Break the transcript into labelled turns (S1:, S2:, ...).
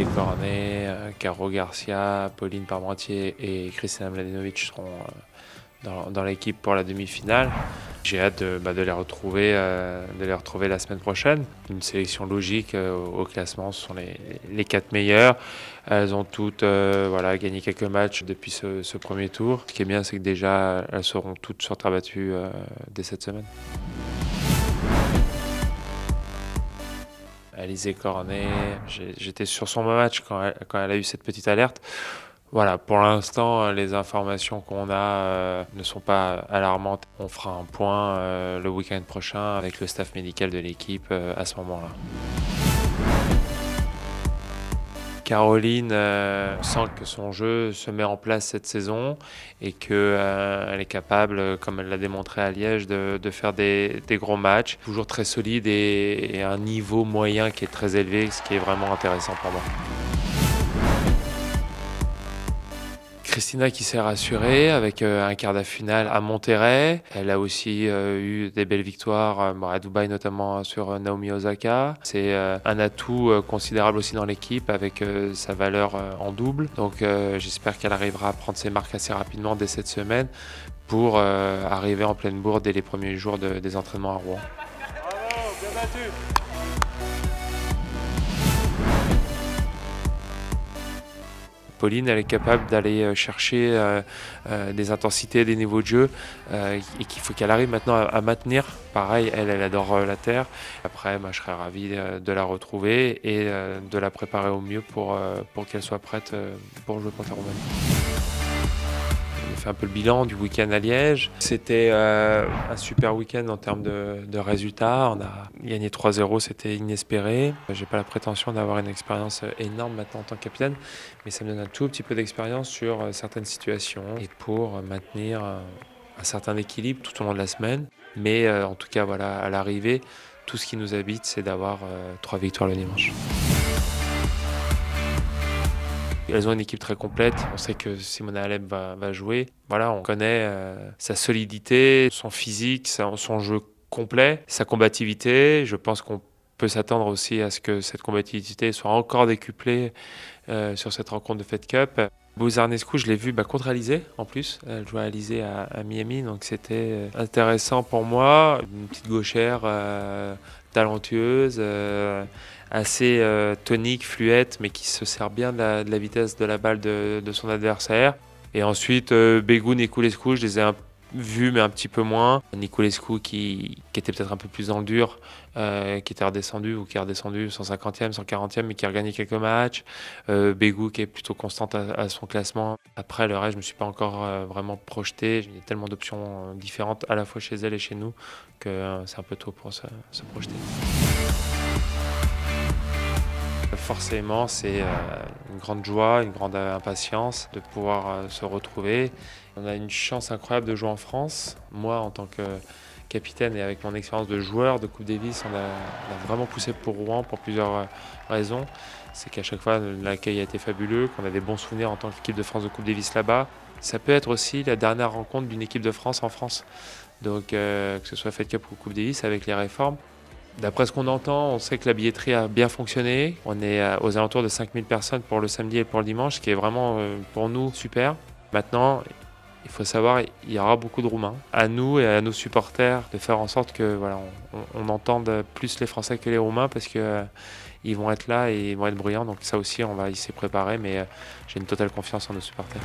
S1: Alizé Cornet, Caro Garcia, Pauline Parmentier et Kristina Mladenovic seront dans l'équipe pour la demi-finale. J'ai hâte de les retrouver la semaine prochaine. Une sélection logique au classement, ce sont les 4 meilleures. Elles ont toutes gagné quelques matchs depuis ce premier tour. Ce qui est bien, c'est que déjà, elles seront toutes sur terre battue dès cette semaine. Alizé Cornet, j'étais sur son match quand elle a eu cette petite alerte. Voilà, pour l'instant, les informations qu'on a ne sont pas alarmantes. On fera un point le week-end prochain avec le staff médical de l'équipe à ce moment-là. Caroline sent que son jeu se met en place cette saison et qu'elle est capable, comme elle l'a démontré à Liège, de faire des gros matchs. Toujours très solide et un niveau moyen qui est très élevé, ce qui est vraiment intéressant pour moi. Kristina qui s'est rassurée avec un quart de finale à Monterrey. Elle a aussi eu des belles victoires à Dubaï, notamment sur Naomi Osaka. C'est un atout considérable aussi dans l'équipe avec sa valeur en double. Donc j'espère qu'elle arrivera à prendre ses marques assez rapidement dès cette semaine pour arriver en pleine bourre dès les premiers jours des entraînements à Rouen.
S2: Bravo, bien battu.
S1: Pauline, elle est capable d'aller chercher des intensités, des niveaux de jeu et qu'il faut qu'elle arrive maintenant à maintenir. Pareil, elle adore la terre. Après, je serais ravi de la retrouver et de la préparer au mieux pour qu'elle soit prête pour jouer contre la Roumanie. On fait un peu le bilan du week-end à Liège. C'était un super week-end en termes de résultats. On a gagné 3-0, c'était inespéré. J'ai pas la prétention d'avoir une expérience énorme maintenant en tant que capitaine, mais ça me donne un tout petit peu d'expérience sur certaines situations et pour maintenir un certain équilibre tout au long de la semaine. Mais en tout cas, voilà, à l'arrivée, tout ce qui nous habite, c'est d'avoir 3 victoires le dimanche. Elles ont une équipe très complète. On sait que Simona Halep va jouer. Voilà, on connaît sa solidité, son physique, son jeu complet, sa combativité. Je pense qu'on peut s'attendre aussi à ce que cette combativité soit encore décuplée sur cette rencontre de Fed Cup. Buzarnescu, je l'ai vu contre Alizé en plus. Elle jouait à Alizé à Miami, donc c'était intéressant pour moi. Une petite gauchère talentueuse, assez tonique, fluette, mais qui se sert bien de la vitesse de la balle de son adversaire. Et ensuite, Begu, Niculescu, je les ai vus, mais un petit peu moins. Niculescu qui était peut-être un peu plus dans le dur, qui était redescendu ou qui est redescendu 150e, 140e, mais qui a regagné quelques matchs. Begu qui est plutôt constante à son classement. Après, le reste, je ne me suis pas encore vraiment projeté. Il y a tellement d'options différentes, à la fois chez elle et chez nous, que c'est un peu tôt pour se projeter. Forcément, c'est une grande joie, une grande impatience de pouvoir se retrouver. On a une chance incroyable de jouer en France. Moi, en tant que capitaine et avec mon expérience de joueur de Coupe Davis, on a vraiment poussé pour Rouen pour plusieurs raisons. C'est qu'à chaque fois, l'accueil a été fabuleux, qu'on a des bons souvenirs en tant qu'équipe de France de Coupe Davis là-bas. Ça peut être aussi la dernière rencontre d'une équipe de France en France. Donc, que ce soit Fed Cup ou Coupe Davis, avec les réformes. D'après ce qu'on entend, on sait que la billetterie a bien fonctionné. On est aux alentours de 5000 personnes pour le samedi et pour le dimanche, ce qui est vraiment pour nous super. Maintenant, il faut savoir, il y aura beaucoup de Roumains. À nous et à nos supporters de faire en sorte que on entende plus les Français que les Roumains parce que ils vont être là et ils vont être bruyants. Donc ça aussi, on va y s'y préparer, mais j'ai une totale confiance en nos supporters.